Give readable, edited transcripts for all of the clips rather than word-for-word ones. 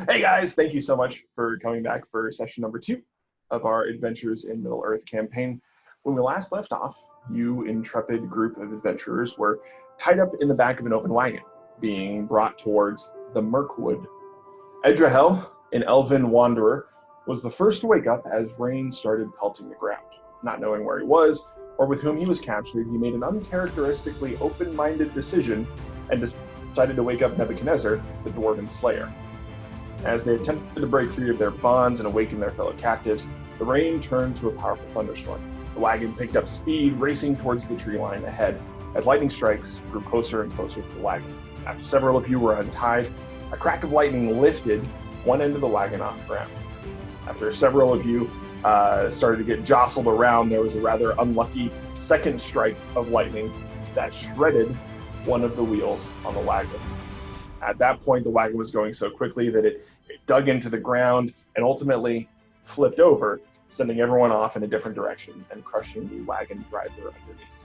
Hey guys, thank you so much for coming back for session number 2 of our Adventures in Middle-earth campaign. When we last left off, you intrepid group of adventurers were tied up in the back of an open wagon, being brought towards the Mirkwood. Edrahel, an elven wanderer, was the first to wake up as rain started pelting the ground. Not knowing where he was or with whom he was captured, he made an uncharacteristically open-minded decision and decided to wake up Nebuchadnezzar, the dwarven slayer. As they attempted to break free of their bonds and awaken their fellow captives, the rain turned to a powerful thunderstorm. The wagon picked up speed, racing towards the tree line ahead, as lightning strikes grew closer and closer to the wagon. After several of you were untied, a crack of lightning lifted one end of the wagon off the ground. After several of you started to get jostled around, there was a rather unlucky second strike of lightning that shredded one of the wheels on the wagon. At that point, the wagon was going so quickly that it dug into the ground and ultimately flipped over, sending everyone off in a different direction and crushing the wagon driver underneath.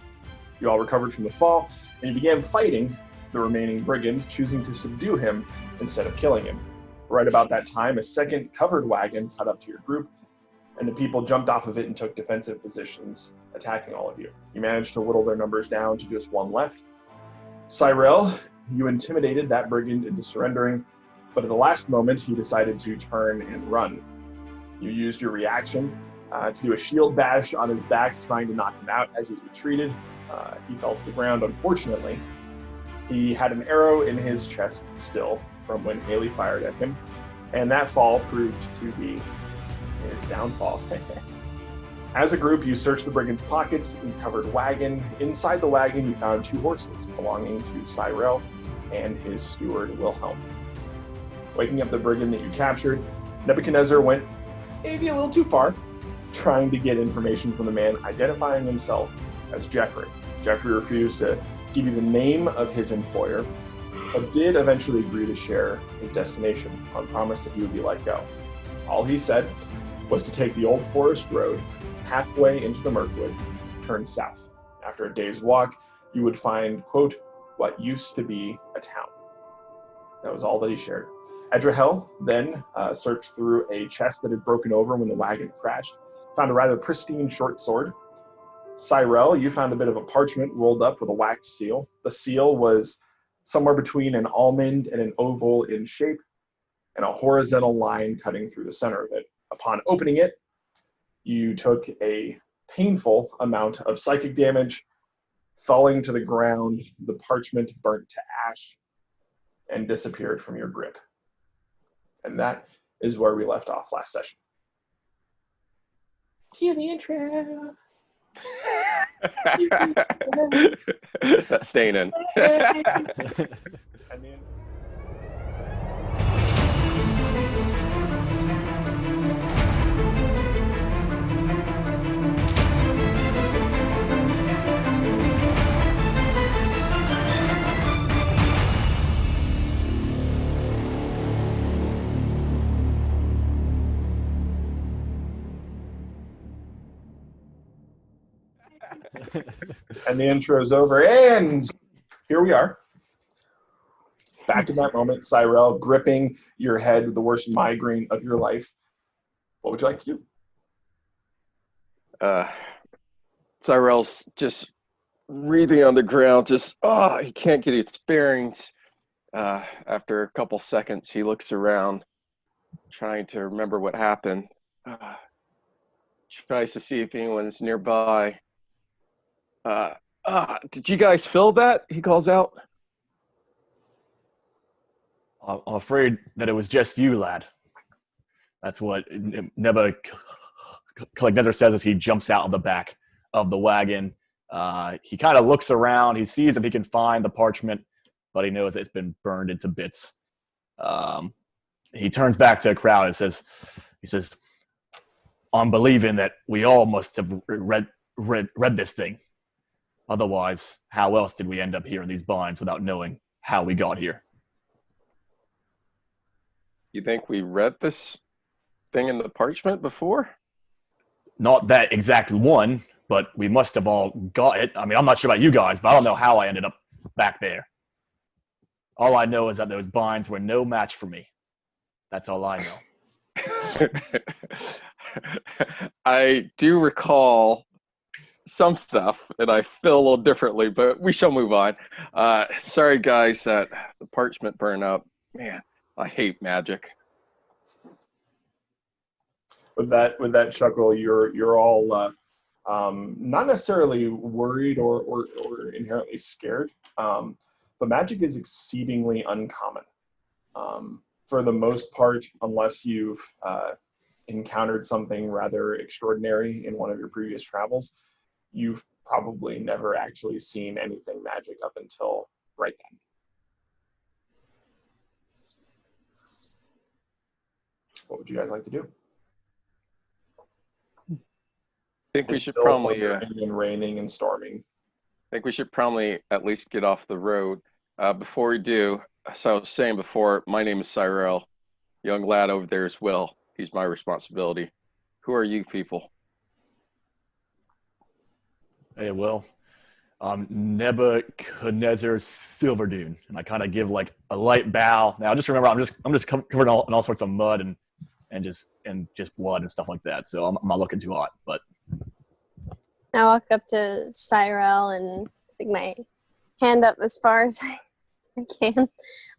You all recovered from the fall, and you began fighting the remaining brigand, choosing to subdue him instead of killing him. Right about that time, a second covered wagon caught up to your group, and the people jumped off of it and took defensive positions, attacking all of you. You managed to whittle their numbers down to just one left. Cyrell, you intimidated that brigand into surrendering, but at the last moment, he decided to turn and run. You used your reaction to do a shield bash on his back, trying to knock him out as he retreated. He fell to the ground, unfortunately. He had an arrow in his chest still from when Haley fired at him, and that fall proved to be his downfall. As a group, you searched the brigand's pockets and covered wagon. Inside the wagon, you found 2 horses belonging to Cyrell and his steward, Wilhelm. Waking up the brigand that you captured, Nebuchadnezzar went maybe a little too far, trying to get information from the man identifying himself as Jeffrey. Jeffrey refused to give you the name of his employer, but did eventually agree to share his destination on promise that he would be let go. All he said was to take the Old Forest Road halfway into the Mirkwood, turn south. After a day's walk, you would find, quote, what used to be a town. That was all that he shared. Edrahel then searched through a chest that had broken over when the wagon crashed, found a rather pristine short sword. Cyrell, you found a bit of a parchment rolled up with a wax seal. The seal was somewhere between an almond and an oval in shape, and a horizontal line cutting through the center of it. Upon opening it, you took a painful amount of psychic damage. Falling to the ground, the parchment burnt to ash and disappeared from your grip. And that is where we left off last session. Cue the intro. That's staying in. I mean, and the intro's over, and here we are. Back in that moment, Cyrell gripping your head with the worst migraine of your life. What would you like to do? Cyrell's just wreathing on the ground, he can't get his bearings. After a couple seconds, he looks around, trying to remember what happened. Tries to see if anyone's nearby. Did you guys feel that? He calls out. I'm afraid that it was just you, lad. That's what Nebuchadnezzar says as he jumps out of the back of the wagon. He kind of looks around. He sees if he can find the parchment, but he knows it's been burned into bits. He turns back to the crowd and says, I'm believing that we all must have read this thing. Otherwise, how else did we end up here in these binds without knowing how we got here? You think we read this thing in the parchment before? Not that exact one, but we must have all got it. I mean, I'm not sure about you guys, but I don't know how I ended up back there. All I know is that those binds were no match for me. That's all I know. I do recall some stuff, and I feel a little differently, but we shall move on. Sorry, guys, that the parchment burned up. Man, I hate magic. With that chuckle, you're all not necessarily worried or inherently scared, but magic is exceedingly uncommon. For the most part, unless you've encountered something rather extraordinary in one of your previous travels, you've probably never actually seen anything magic up until right then. What would you guys like to do? I think we It's should still probably. thundering and raining and storming. I think we should probably at least get off the road. Before we do, as I was saying before, my name is Cyrell. Young lad over there is Will. He's my responsibility. Who are you people? Hey, Will. Nebuchadnezzar Silverdune, and I kind of give like a light bow. Now, just remember, I'm just covered in all sorts of mud and just blood and stuff like that. So I'm not looking too hot, but I walk up to Cyrell and stick my hand up as far as I can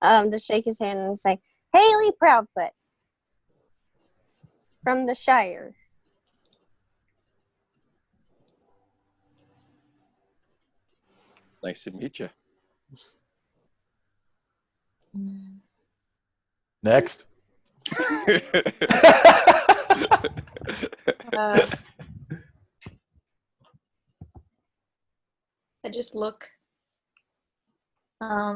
to shake his hand and say, Haley Proudfoot from the Shire. Nice to meet you. next. I just look. I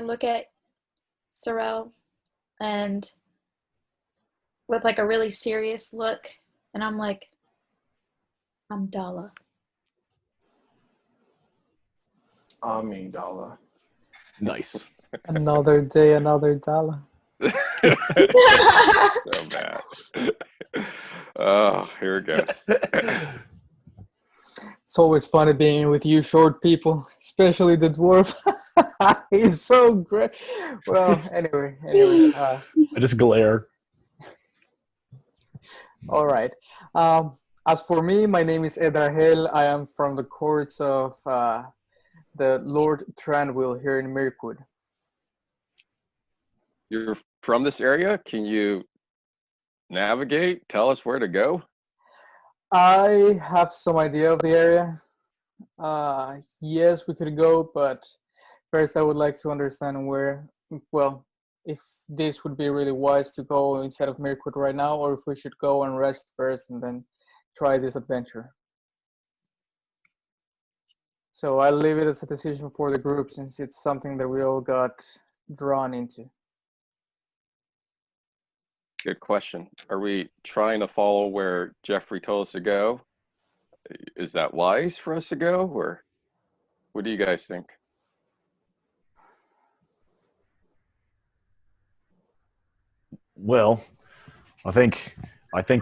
look at Sorrel and with like a really serious look, and I'm like, I'm Dala. Amidala. Nice. Another day, another dollar. So bad. Oh, here we go. It's always funny being with you short people, especially the dwarf. He's so great. Well, anyway. I just glare. All right. As for me, my name is Edrahel. I am from the courts of the Lord Tranquil here in Mirkwood. You're from this area? Can you navigate? Tell us where to go? I have some idea of the area. Yes, we could go, but first I would like to understand where, well, if this would be really wise to go instead of Mirkwood right now, or if we should go and rest first and then try this adventure. So I'll leave it as a decision for the group since it's something that we all got drawn into. Good question. Are we trying to follow where Jeffrey told us to go? Is that wise for us to go, or what do you guys think? Well, I think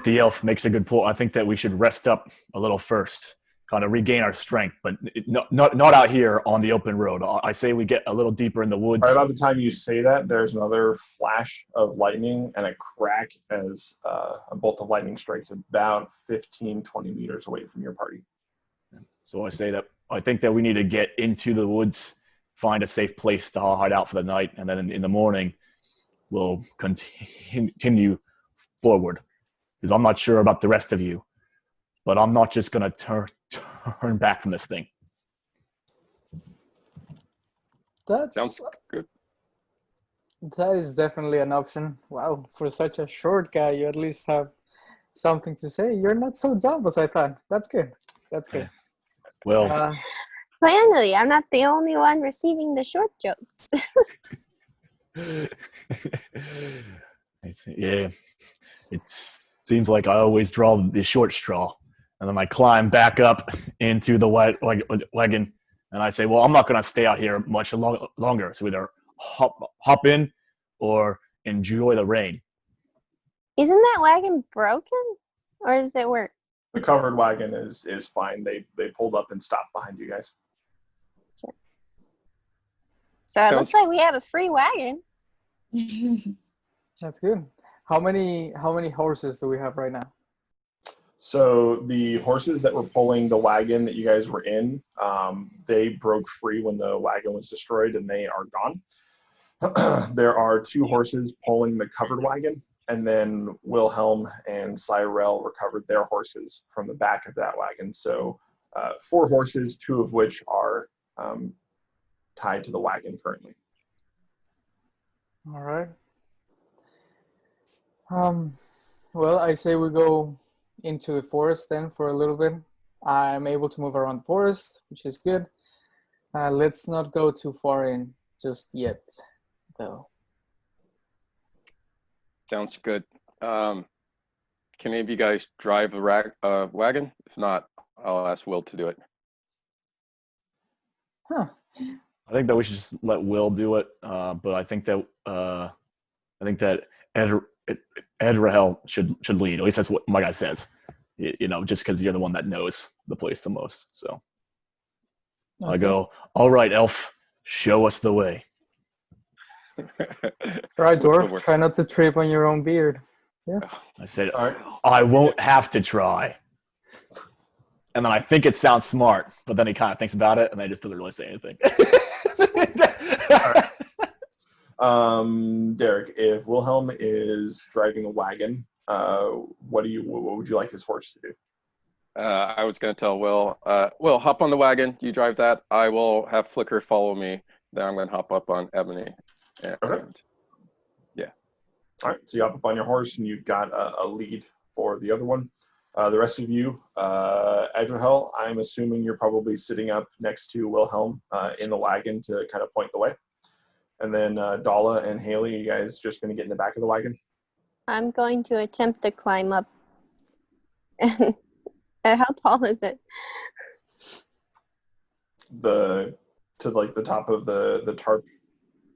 the elf makes a good point. I think that we should rest up a little first, kind of regain our strength, but not out here on the open road. I say we get a little deeper in the woods. Right about the time you say that, there's another flash of lightning and a crack as a bolt of lightning strikes about 15, 20 meters away from your party. So I think that we need to get into the woods, find a safe place to hide out for the night, and then in the morning we'll continue forward. Because I'm not sure about the rest of you, but I'm not just going to turn back from this thing. Sounds good. That is definitely an option. Wow, for such a short guy, you at least have something to say. You're not so dumb as I thought. That's good. That's good. Well, Finally, I'm not the only one receiving the short jokes. yeah, it seems like I always draw the short straw, and then I climb back up into the wagon, and I say, "Well, I'm not going to stay out here much longer. So either hop in or enjoy the rain." Isn't that wagon broken? Or does it work? The covered wagon is fine. They pulled up and stopped behind you guys. So it looks like we have a free wagon. That's good. How many horses do we have right now? So the horses that were pulling the wagon that you guys were in, they broke free when the wagon was destroyed, and they are gone. There are 2 horses pulling the covered wagon, and then Wilhelm and Cyrell recovered their horses from the back of that wagon. So 4 horses, 2 of which are tied to the wagon currently. All right. Well, I say we go into the forest then for a little bit. I'm able to move around the forest, which is good. Let's not go too far in just yet, though. Sounds good. Can any of you guys drive a wagon? If not, I'll ask Will to do it. Huh. I think that we should just let Will do it, but I think that Ed Rahel should lead. At least that's what my guy says. You know, just because you're the one that knows the place the most. So I go, all right, Elf, show us the way. Right, dwarf. Try not to trip on your own beard. Yeah. I said, All right. I won't have to try. And then I think it sounds smart, but then he kind of thinks about it, and then he just doesn't really say anything. Derek, if Wilhelm is driving a wagon, what would you like his horse to do? I was going to tell Will, Will, hop on the wagon. You drive that. I will have Flicker follow me. Then I'm going to hop up on Ebony. Okay. Yeah. All right, so you hop up on your horse, and you've got a lead for the other one. The rest of you, Edrahel, I'm assuming you're probably sitting up next to Wilhelm in the wagon to kind of point the way. And then Dala and Haley, you guys just going to get in the back of the wagon? I'm going to attempt to climb up. How tall is it? To the top of the tarp.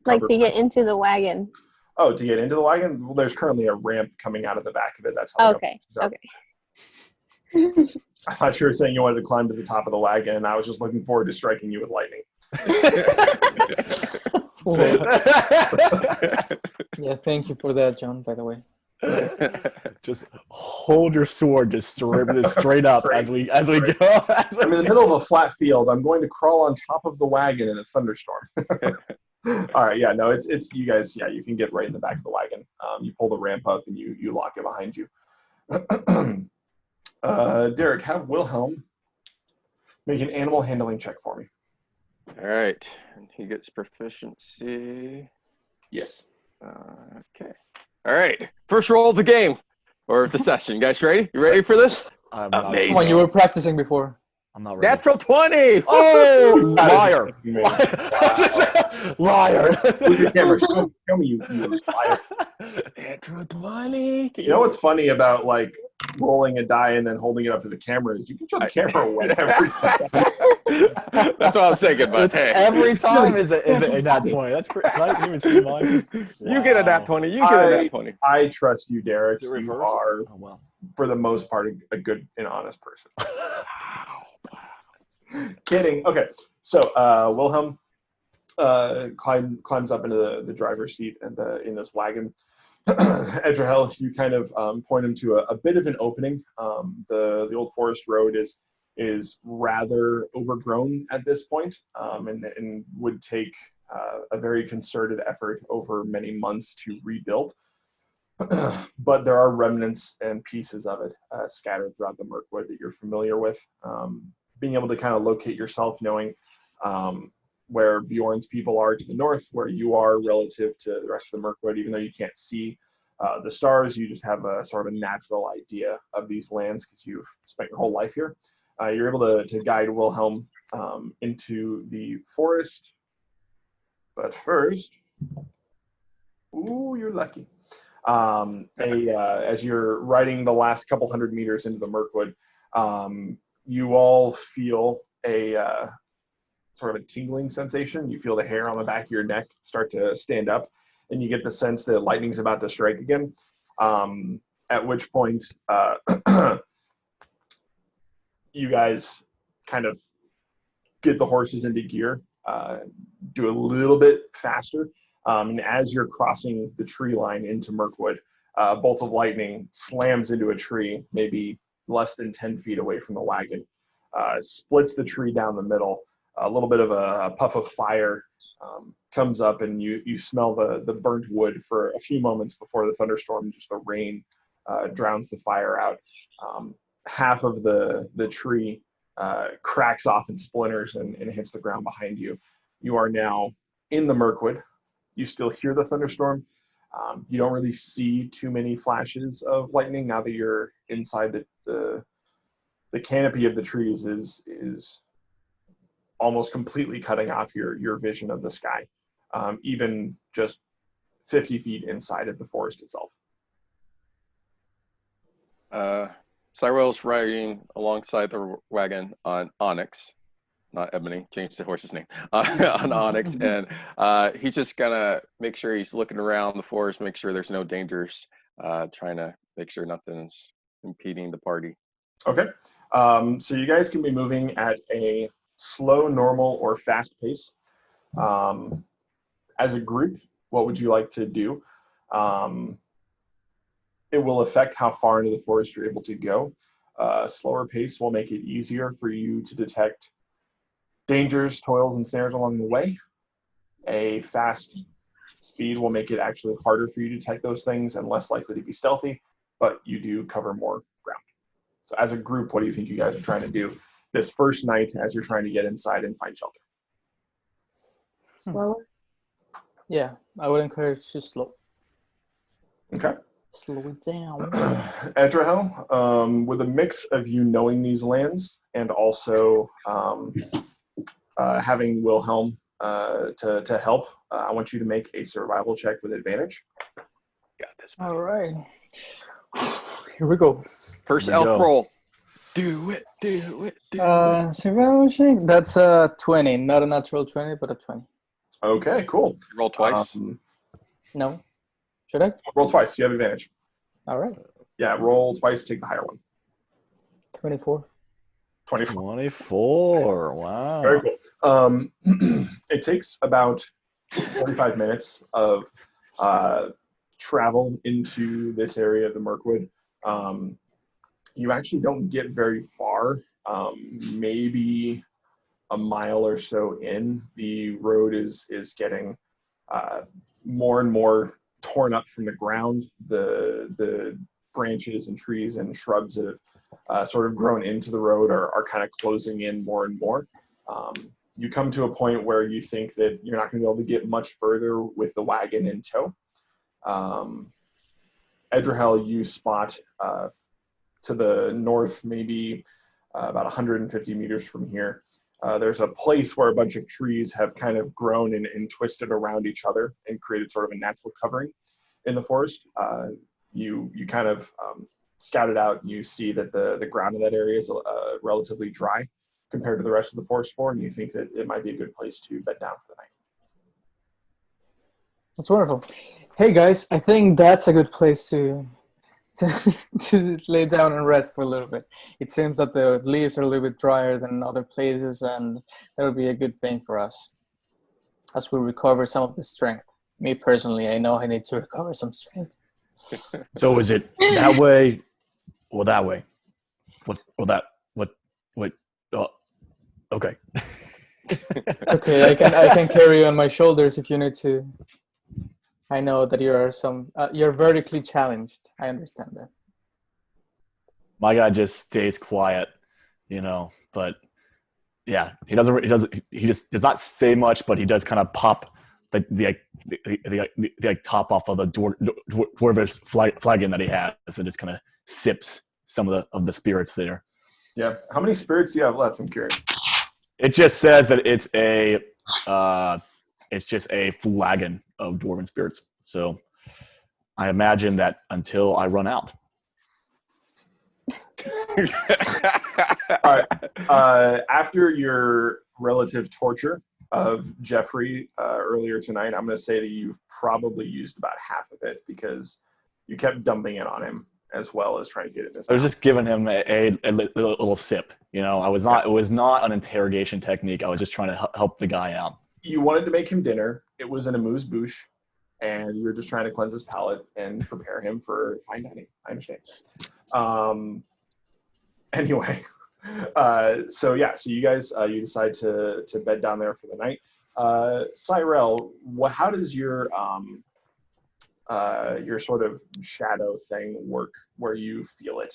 Like to get into the wagon. Oh, to get into the wagon? Well, there's currently a ramp coming out of the back of it. That's how. Okay. I thought you were saying you wanted to climb to the top of the wagon, and I was just looking forward to striking you with lightning. Yeah, thank you for that, John, by the way. Just hold your sword just straight up as we go. I'm in the middle of a flat field. I'm going to crawl on top of the wagon in a thunderstorm. All right, yeah, no, it's you guys. Yeah, you can get right in the back of the wagon. You pull the ramp up and you lock it behind you. Derek, have Wilhelm make an animal handling check for me. All right. And he gets proficiency. Yes. Okay. All right. First roll of the game or the session. You guys ready? You ready for this? I'm not, Amazing. Come on, you were practicing before. I'm not ready. Natural 20. Oh, liar. Liar. Liar. Move your camera. Show me, you liar. Natural 20. You know what's funny about like rolling a die and then holding it up to the camera is you can show the camera whatever. That's what I was thinking, but hey. Every time is a nat 20. That's crazy. I didn't even see mine. You get a nat 20. You get a nat 20. I trust you, Derek. Is it You reversed? are, Oh, well. for the most part, a good and honest person. Kidding. Okay, so Wilhelm climbs up into the driver's seat and in this wagon. Edrahel, you kind of point him to a bit of an opening. The old forest road is rather overgrown at this point, and would take a very concerted effort over many months to rebuild. But there are remnants and pieces of it scattered throughout the Mirkwood that you're familiar with. Being able to kind of locate yourself, knowing where Bjorn's people are to the north, where you are relative to the rest of the Mirkwood, even though you can't see the stars, you just have a sort of a natural idea of these lands because you've spent your whole life here. You're able to guide Wilhelm into the forest. But first, ooh, you're lucky. As you're riding the last couple hundred meters into the Mirkwood, you all feel a sort of a tingling sensation. You feel the hair on the back of your neck start to stand up, and you get the sense that lightning's about to strike again. At which point, you guys kind of get the horses into gear, do a little bit faster. And as you're crossing the tree line into Mirkwood, a bolt of lightning slams into a tree, maybe less than 10 feet away from the wagon, splits the tree down the middle. A little bit of a puff of fire comes up, and you smell the burnt wood for a few moments before the thunderstorm, just the rain, drowns the fire out. Half of the tree cracks off in splinters and hits the ground behind you. You are now in the Mirkwood. You still hear the thunderstorm. You don't really see too many flashes of lightning now that you're inside the canopy of the trees is almost completely cutting off your vision of the sky, even just 50 feet inside of the forest itself. Cyrell's riding alongside the wagon on Onyx, not Ebony, changed the horse's name, on Onyx, and he's just gonna make sure he's looking around the forest, make sure there's no dangers, trying to make sure nothing's impeding the party. Okay, so you guys can be moving at a slow, normal, or fast pace. As a group, what would you like to do? It will affect how far into the forest you're able to go. Slower pace will make it easier for you to detect dangers, toils, and snares along the way. A fast speed will make it actually harder for you to detect those things and less likely to be stealthy, but you do cover more ground. So as a group, what do you think you guys are trying to do this first night as you're trying to get inside and find shelter? Slower. Yeah, I would encourage to slow Okay. it down. Edrahel, with a mix of you knowing these lands and also having Wilhelm to help, I want you to make a survival check with advantage. Got this. All right. Here we go. First Here we elf go. roll. Do it. Survival check. That's a 20, not a natural 20, but a 20. Okay, cool. Roll twice. No. Should I? Roll twice. You have advantage. All right. Yeah, roll twice. Take the higher one. 24. 24. 24. Wow. Very cool. It takes about 45 minutes of travel into this area of the Mirkwood. You actually don't get very far. Maybe a mile or so in, the road is getting more and more torn up from the ground. The branches and trees and shrubs that have sort of grown into the road are kind of closing in more and more. You come to a point where you think that you're not going to be able to get much further with the wagon in tow. Edrahel, you spot to the north, maybe about 150 meters from here. There's a place where a bunch of trees have kind of grown and twisted around each other and created sort of a natural covering in the forest. You kind of scout it out, and you see that the ground in that area is relatively dry compared to the rest of the forest floor, and you think that it might be a good place to bed down for the night. That's wonderful. Hey guys, I think that's a good place to lay down and rest for a little bit. It seems that the leaves are a little bit drier than other places, and that would be a good thing for us as we recover some of the strength. Me personally, I know I need to recover some strength. So is it that way or that way? What? Or that? What? Okay. It's okay. I can carry you on my shoulders if you need to. I know that you're vertically challenged. I understand that. My guy just stays quiet, but yeah, he just does not say much, but he does kind of pop the top off of the dwarvish flagon that he has, and just kind of sips some of the spirits there. Yeah. How many spirits do you have left? I'm curious. It just says that it's just a flagon of dwarven spirits. So I imagine that until I run out. All right. After your relative torture of Jeffrey earlier tonight, I'm going to say that you've probably used about half of it because you kept dumping it on him as well as trying to get it in his I was mouth. just giving him a little sip. I was not. It was not an interrogation technique. I was just trying to help the guy out. You wanted to make him dinner. It was an amuse-bouche. and you're just trying to cleanse his palate and prepare him for fine dining. I understand. Anyway, so you guys you decide to bed down there for the night. Cyrell, how does your sort of shadow thing work where you feel it?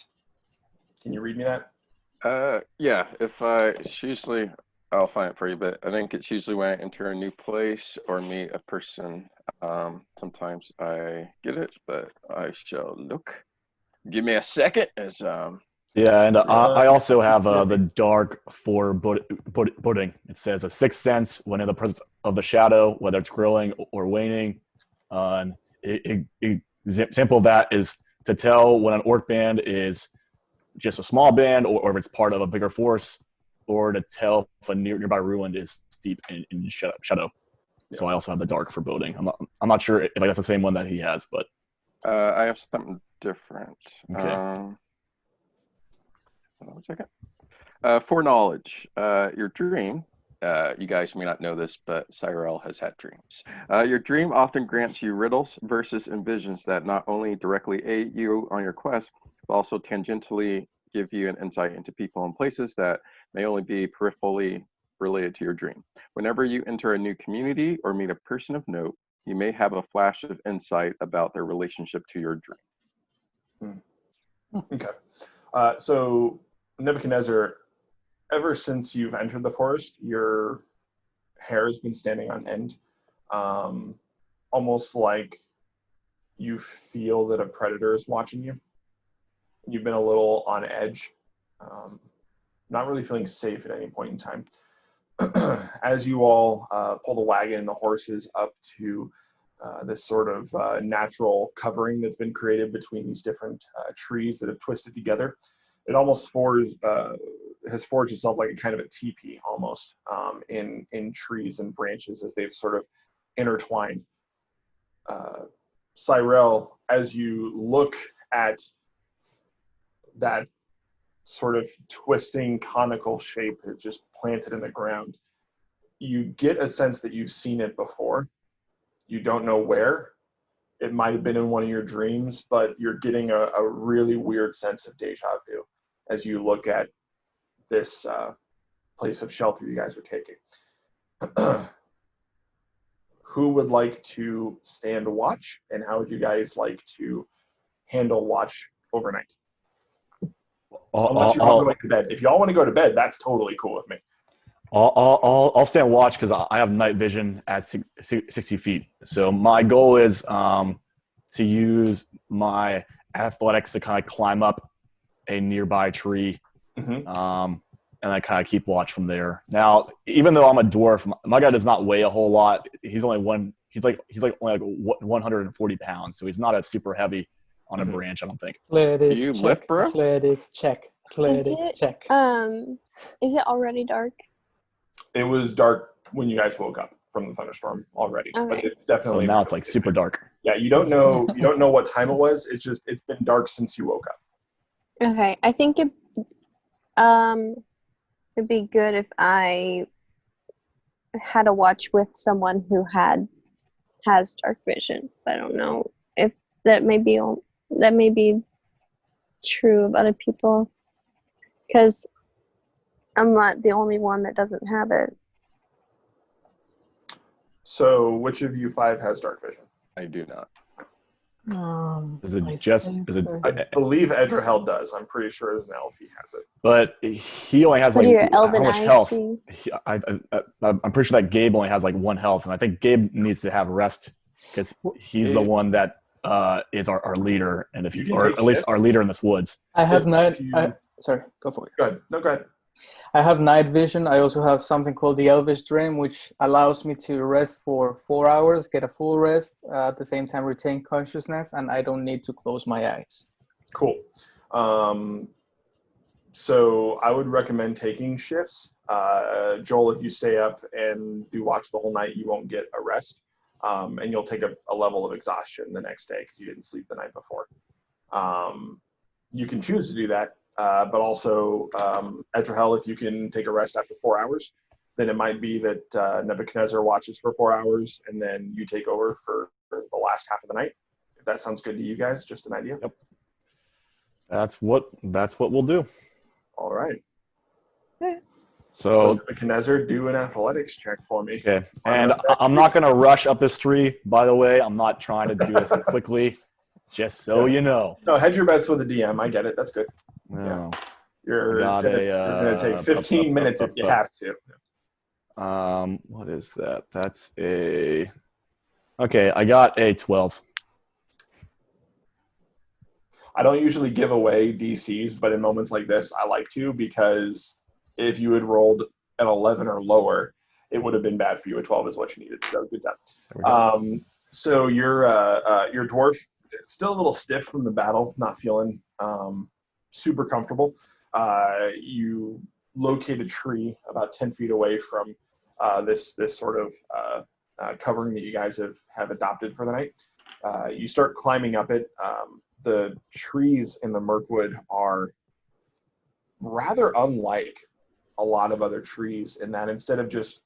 Can you read me that? Yeah, it's usually, I'll find it for you, but I think it's usually when I enter a new place or meet a person. Sometimes I get it, but I shall look. Give me a second as Yeah, and I also have the dark foreboding. It says a sixth sense when in the presence of the shadow, whether it's growing or waning. Example of that is to tell when an orc band is just a small band or if it's part of a bigger force, or to tell if a nearby ruin is steep in shadow. So I also have the dark foreboding. I'm not sure if that's the same one that he has, but I have something different. okay. Hold on a second. Foreknowledge. Your dream, you guys may not know this, but Cyrell has had dreams. Your dream often grants you riddles, verses, and visions that not only directly aid you on your quest, but also tangentially give you an insight into people and places that may only be peripherally related to your dream. Whenever you enter a new community or meet a person of note, you may have a flash of insight about their relationship to your dream. Okay. So Nebuchadnezzar, ever since you've entered the forest, your hair has been standing on end, almost like you feel that a predator is watching you. You've been a little on edge, not really feeling safe at any point in time. As you all pull the wagon and the horses up to this sort of natural covering that's been created between these different trees that have twisted together, it almost has forged itself like a kind of a teepee almost in trees and branches as they've sort of intertwined. Cyrell, as you look at that sort of twisting conical shape that's just planted in the ground, you get a sense that you've seen it before. You don't know where. It might have been in one of your dreams, but you're getting a really weird sense of deja vu as you look at this place of shelter you guys are taking. Who would like to stand watch, and how would you guys like to handle watch overnight? Unless you're all going to bed. If y'all want to go to bed, that's totally cool with me. I'll stand watch because I have night vision at 60 feet. So my goal is to use my athletics to kind of climb up a nearby tree, and I kind of keep watch from there. Now, even though I'm a dwarf, my guy does not weigh a whole lot. He's only only like 140 pounds, so he's not a super heavy on a branch, I don't think. Athletics Do you check. lift, bro? Athletics check. Athletics check. Is it already dark? It was dark when you guys woke up from the thunderstorm already, Okay. but it's definitely So now it's like super dark. Yeah, you don't know what time it was. It's been dark since you woke up. Okay, I think it'd be good if I had a watch with someone who has dark vision. But I don't know if that may be true of other people, because I'm not the only one that doesn't have it. So, which of you five has dark vision? I do not. Is it I just? think Is it? so. I believe Edrahel does. I'm pretty sure as an elf he has it. But he only has What like do your how elven much eyes health? see? I'm pretty sure that Gabe only has like 1 health, and I think Gabe needs to have rest because he's the one that is our leader, and if You you, can or take at least shifts. our leader in this woods. I have If night. you- Sorry, go for it. Go ahead. No, go ahead. I have night vision. I also have something called the Elvish Dream, which allows me to rest for 4 hours, get a full rest, at the same time retain consciousness, and I don't need to close my eyes. Cool. So I would recommend taking shifts. Joel, if you stay up and do watch the whole night, you won't get a rest. And you'll take a level of exhaustion the next day because you didn't sleep the night before. You can choose to do that, but also Edrahel, if you can take a rest after 4 hours, then it might be that Nebuchadnezzar watches for 4 hours and then you take over for the last half of the night. If that sounds good to you guys, just an idea. Yep. That's what we'll do. All right. So So Nebuchadnezzar, do an athletics check for me. okay, and I'm not going to rush up this tree. By the way, I'm not trying to do this quickly. Just so you know. No, hedge your bets with a DM. I get it. That's good. No. You're Got going to take 15 minutes if you have to. What is that? That's a. Okay, I got a 12. I don't usually give away DCs, but in moments like this, I like to, because if you had rolled an 11 or lower, it would have been bad for you. A 12 is what you needed. So good job. So your dwarf, still a little stiff from the battle, not feeling super comfortable. You locate a tree about 10 feet away from this sort of covering that you guys have adopted for the night. You start climbing up it. The trees in the Mirkwood are rather unlike a lot of other trees in that instead of just,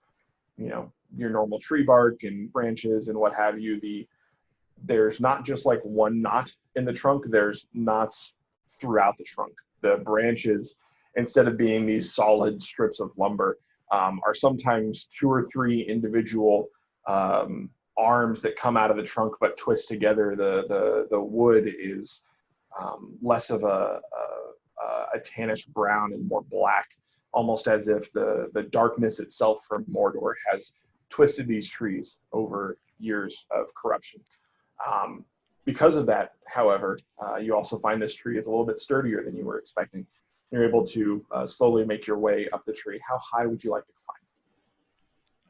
your normal tree bark and branches and what have you, there's not just like one knot in the trunk, there's knots throughout the trunk. The branches, instead of being these solid strips of lumber, are sometimes 2 or 3 individual arms that come out of the trunk but twist together. The wood is less of a tannish brown and more black, almost as if the darkness itself from Mordor has twisted these trees over years of corruption. Because of that, however, you also find this tree is a little bit sturdier than you were expecting. You're able to slowly make your way up the tree. How high would you like to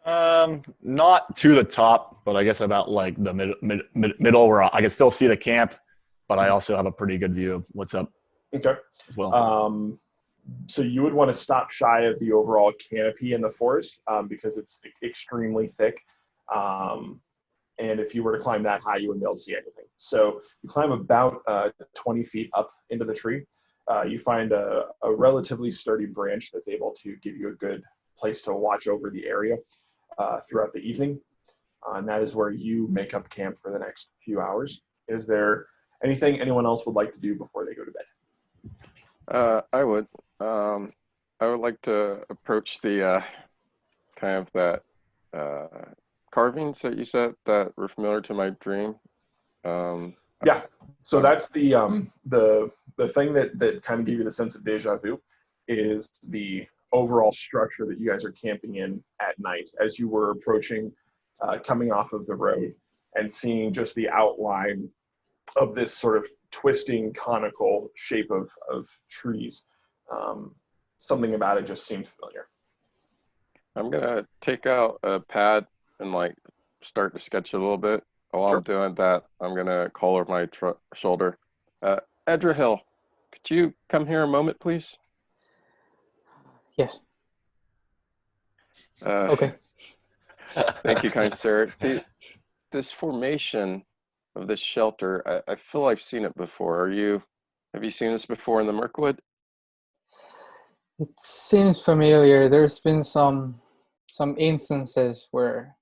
climb? Not to the top, but I guess about like the middle where I can still see the camp, but I also have a pretty good view of what's up. Okay. As well. So you would want to stop shy of the overall canopy in the forest because it's extremely thick. And if you were to climb that high, you wouldn't be able to see anything. So you climb about 20 feet up into the tree. You find a relatively sturdy branch that's able to give you a good place to watch over the area throughout the evening. And that is where you make up camp for the next few hours. Is there anything anyone else would like to do before they go to bed? I would. I would like to approach the kind of that carvings that you said that were familiar to my dream. Yeah. So that's the thing that kind of gave you the sense of deja vu is the overall structure that you guys are camping in at night as you were approaching, coming off of the road and seeing just the outline of this sort of twisting conical shape of trees. Something about it just seemed familiar. I'm gonna take out a pad and like start to sketch a little bit. While Sure. I'm doing that, I'm gonna call over my shoulder. Edrahill, could you come here a moment, please? Yes. Okay. Okay. Thank you, kind sir. This formation of this shelter, I feel I've seen it before. Have you seen this before in the Mirkwood? It seems familiar. There's been some instances where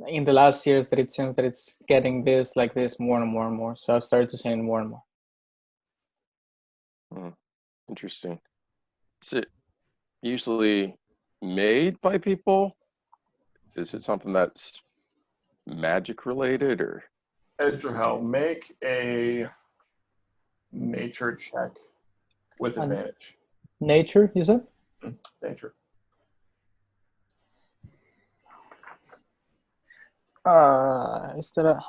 in the last years that it seems that it's getting like this more and more and more. So I've started to see it more and more. Interesting. Is it usually made by people? Is it something that's magic related or? Edrahel, make a nature check with advantage. Nature, you said? Nature. Is that a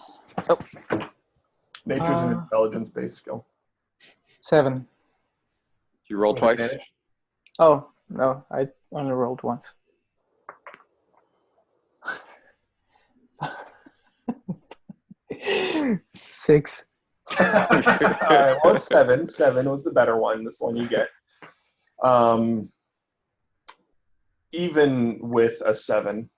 Nature's an intelligence-based skill. 7? You roll With twice? advantage? Oh, no, I only rolled once. Six. All right, well, it's 7. 7 was the better one. This one you get. Even with a 7,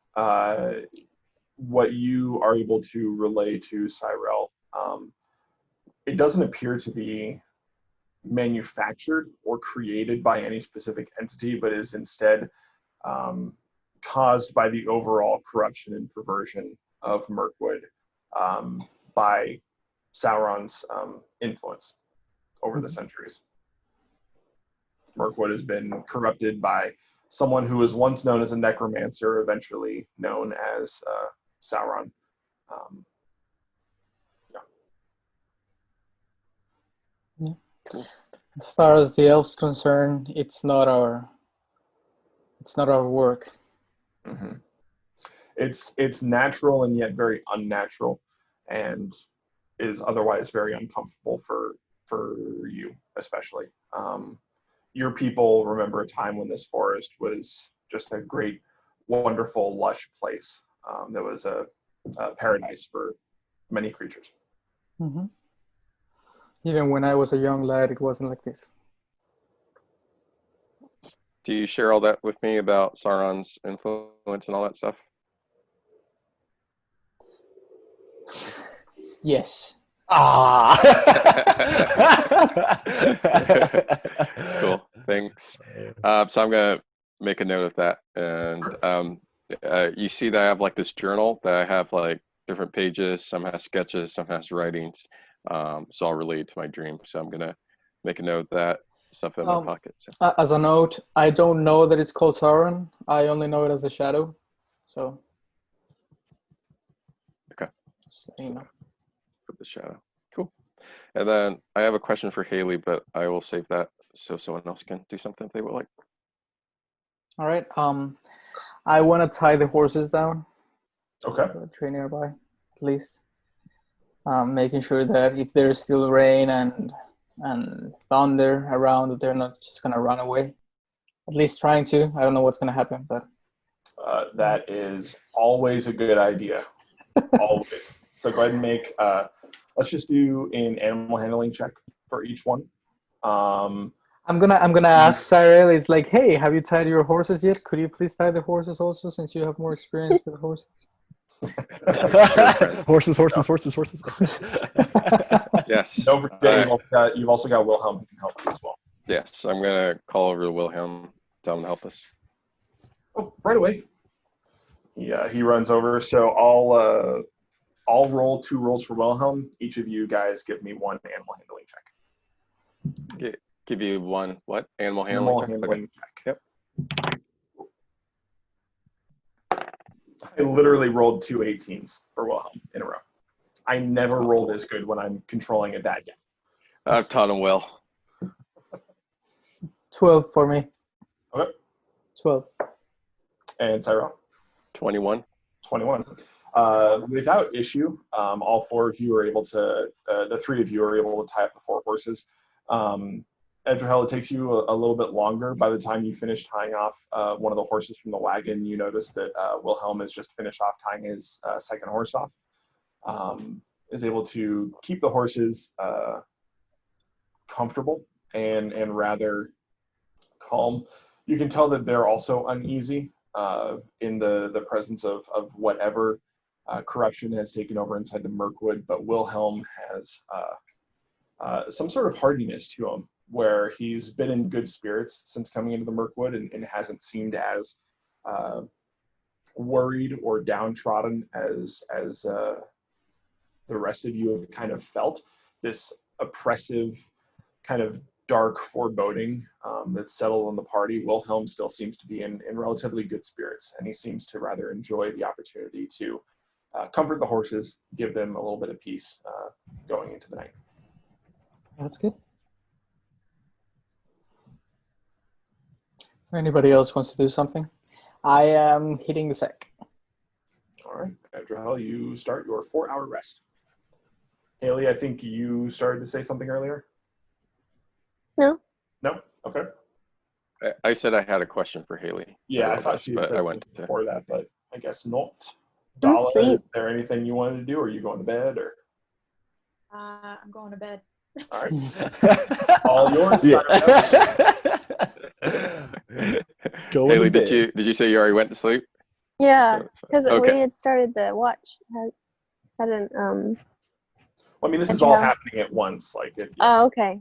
what you are able to relay to Cyrell, it doesn't appear to be manufactured or created by any specific entity, but is instead caused by the overall corruption and perversion of Mirkwood. by Sauron's influence over the centuries. Mirkwood has been corrupted by someone who was once known as a necromancer, eventually known as Sauron. As far as the elves concerned, it's not our work. Mm-hmm. It's natural and yet very unnatural, and is otherwise very uncomfortable for you, especially. Your people remember a time when this forest was just a great, wonderful, lush place. That was a paradise for many creatures. Mm-hmm. Even when I was a young lad, it wasn't like this. Do you share all that with me about Sauron's influence and all that stuff? Yes. Ah. Cool. Thanks. So I'm gonna make a note of that, and you see that I have like this journal that I have like different pages. Some has sketches, some has writings. So I'll relate to my dream. So I'm gonna make a note of that stuff in my pocket. So. As a note, I don't know that it's called Sauron. I only know it as the Shadow. So. Okay. Just so you know. For the shadow. Cool. And then I have a question for Haley, but I will save that so someone else can do something if they would like. All right. I want to tie the horses down. Okay. A tree nearby, at least. Making sure that if there's still rain and thunder around, that they're not just gonna run away. At least trying to. I don't know what's gonna happen, but that is always a good idea. Always. So go ahead and make. Let's just do an animal handling check for each one. I'm gonna ask Cyril. It's like, hey, have you tied your horses yet? Could you please tie the horses also, since you have more experience with horses? Horses. Yes. Don't forget, you've also got Wilhelm who can help you as well. Yes, I'm gonna call over to Wilhelm, tell him to help us. Oh, right away. Yeah, he runs over. So I'll roll 2 rolls for Wilhelm. Each of you guys give me 1 animal handling check. Give you 1 what? Animal handling check? Handling check. Yep. I literally rolled 2 18s for Wilhelm in a row. I never roll this good when I'm controlling a bad guy. I've taught him well. 12 for me. Okay. 12. And Cyril? 21. 21. Without issue, all 4 of you are able to, the 3 of you are able to tie up the 4 horses. Edgerhell, it takes you a little bit longer. By the time you finish tying off one of the horses from the wagon, you notice that Wilhelm has just finished off tying his second horse off. Is able to keep the horses comfortable and rather calm. You can tell that they're also uneasy in the presence of whatever corruption has taken over inside the Mirkwood, but Wilhelm has some sort of hardiness to him, where he's been in good spirits since coming into the Mirkwood and hasn't seemed as worried or downtrodden as the rest of you have kind of felt. This oppressive, kind of dark foreboding that's settled on the party. Wilhelm still seems to be in relatively good spirits, and he seems to rather enjoy the opportunity to comfort the horses, give them a little bit of peace going into the night. That's good. Anybody else wants to do something? I am hitting the sack. All right, Edgerhell, you start your 4-hour rest. Haley, I think you started to say something earlier? No. No? Okay. I said I had a question for Haley. Yeah, I thought she had said I something went before that, but I guess not. I'm Dala, is asleep. there anything you wanted to do, or are you going to bed? Or I'm going to bed. all right, all yours. Go Haley, to bed. did you say you already went to sleep? Yeah, So it's fine. because Okay. we had started the watch. Hadn't Well, I mean, this is all happening at once. Like it. Oh, okay.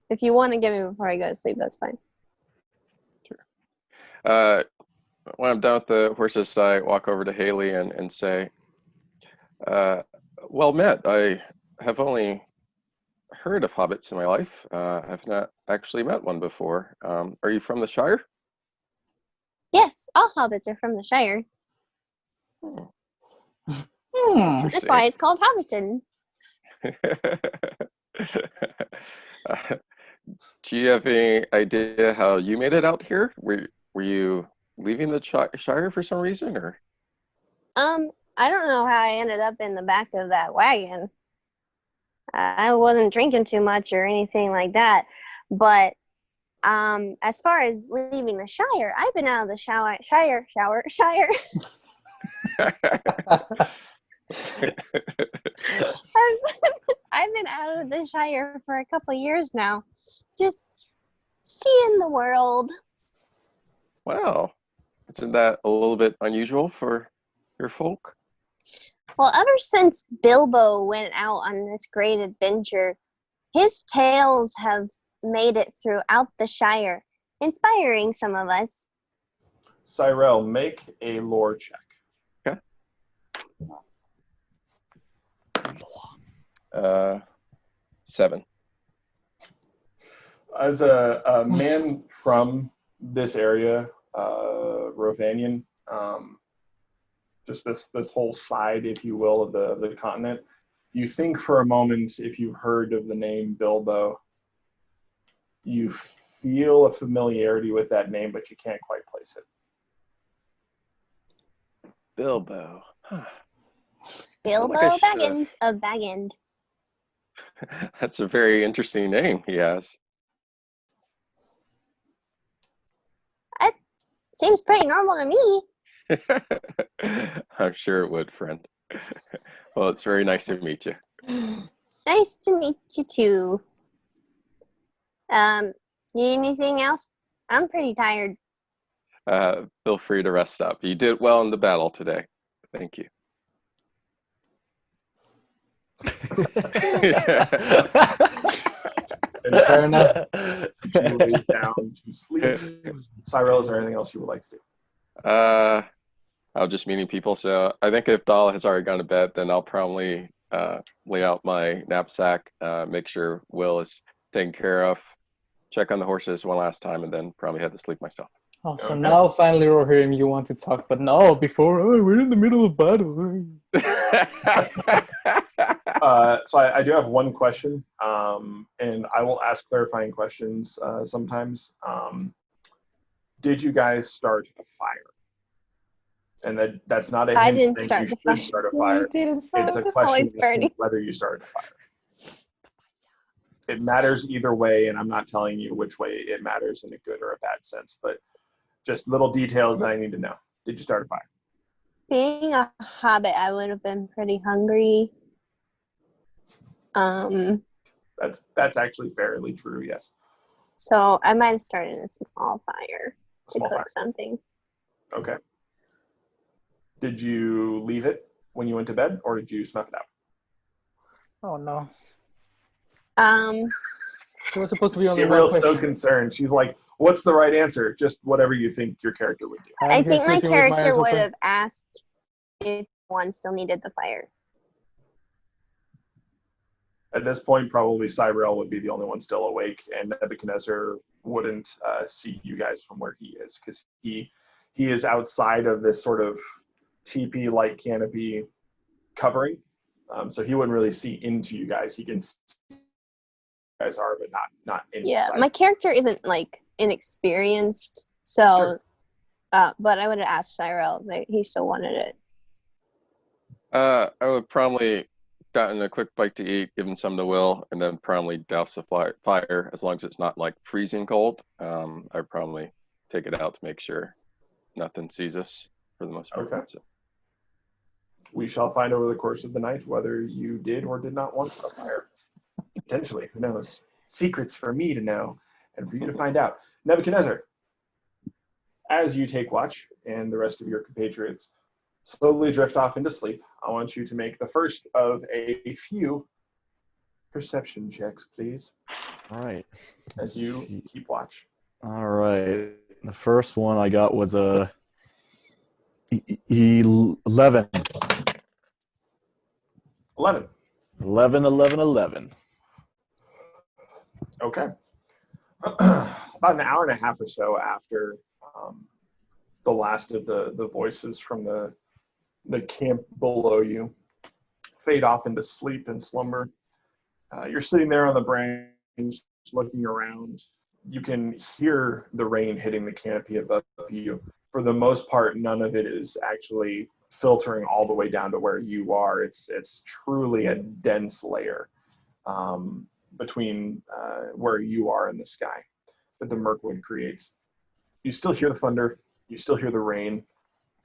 If you want to get me before I go to sleep, that's fine. When I'm done with the horses, I walk over to Haley and say, Well met. I have only heard of hobbits in my life. I've not actually met one before. Are you from the Shire? Yes, all hobbits are from the Shire. That's why it's called Hobbiton. Do you have any idea how you made it out here? Were you leaving the Shire for some reason, or? I don't know how I ended up in the back of that wagon. I wasn't drinking too much or anything like that, but as far as leaving the Shire, I've been out of the Shire. I've been out of the Shire for a couple years now, just seeing the world. Wow, isn't that a little bit unusual for your folk? Well, ever since Bilbo went out on this great adventure, his tales have made it throughout the Shire, inspiring some of us. Cyrell, make a lore check. Okay. 7. As a man from this area, Rovanian, just this whole side, if you will, of the continent, you think for a moment, if you've heard of the name Bilbo, you feel a familiarity with that name, but you can't quite place it. Bilbo. Huh. Bilbo Like I should've- Baggins of Baggend. That's a very interesting name he has. Seems pretty normal to me. I'm sure it would, friend. Well, it's very nice to meet you. Nice to meet you too. Need anything else? I'm pretty tired. Feel free to rest up. You did well in the battle today. Thank you. Fair enough. She lays down to sleep. Cyrell, is there anything else you would like to do? I was just meeting people, so I think if Dahl has already gone to bed, then I'll probably lay out my knapsack, make sure Will is taken care of, check on the horses one last time, and then probably head to sleep myself. Oh, so Okay. now finally we're hearing you want to talk, but no, before, we're in the middle of battle. So I do have one question, and I will ask clarifying questions sometimes. Did you guys start a fire? And that's not a I hint didn't that start you the should fire. start a fire. It's a question always of burning. whether you started a fire. It matters either way, and I'm not telling you which way it matters in a good or a bad sense, but just little details that I need to know. Did you start a fire? Being a hobbit, I would have been pretty hungry. That's actually fairly true, yes. So I might have started a small fire to Small cook fire. something. Okay. Did you leave it when you went to bed, or did you snuff it out? Oh no. Um, It was supposed to be only one Gabriel's question. so concerned. She's like, what's the right answer? Just whatever you think your character would do. I'm I here think my sleeping with my character eyes would open. have asked if one still needed the fire. At this point, probably Cyrell would be the only one still awake, and Nebuchadnezzar wouldn't see you guys from where he is, because he is outside of this sort of teepee-like canopy covering, so he wouldn't really see into you guys. He can see who you guys are, but not inside. Yeah, my character isn't like inexperienced, so but I would have asked Cyrell that he still wanted it. I would probably gotten a quick bite to eat, given some to Will, and then probably douse the fire as long as it's not like freezing cold. I'd probably take it out to make sure nothing sees us for the most part. Okay. So, We shall find over the course of the night whether you did or did not want a fire. Potentially, who knows? Secrets for me to know and for you to find out. Nebuchadnezzar, as you take watch and the rest of your compatriots slowly drift off into sleep, I want you to make the first of a few perception checks, please, All right. as you keep watch. All right. The first one I got was a 11. 11. 11, 11, 11. Okay. About an hour and a half or so after the last of the voices from the camp below you fade off into sleep and slumber, you're sitting there on the branch looking around. You can hear the rain hitting the canopy above you. For the most part, none of it is actually filtering all the way down to where you are. It's truly a dense layer between where you are and the sky that the Mirkwood creates. You still hear the thunder. You still hear the rain.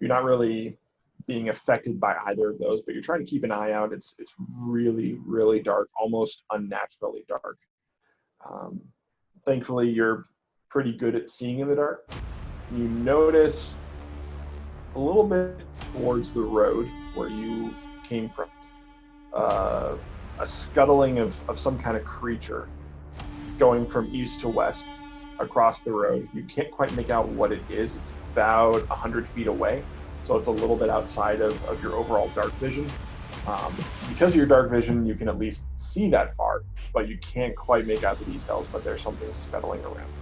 You're not really being affected by either of those, but you're trying to keep an eye out. It's really, really dark, almost unnaturally dark. Thankfully, you're pretty good at seeing in the dark. You notice a little bit towards the road where you came from, a scuttling of some kind of creature going from east to west across the road. You can't quite make out what it is. It's about 100 feet away, so it's a little bit outside of your overall dark vision. Because of your dark vision, you can at least see that far, but you can't quite make out the details, but there's something scuttling around.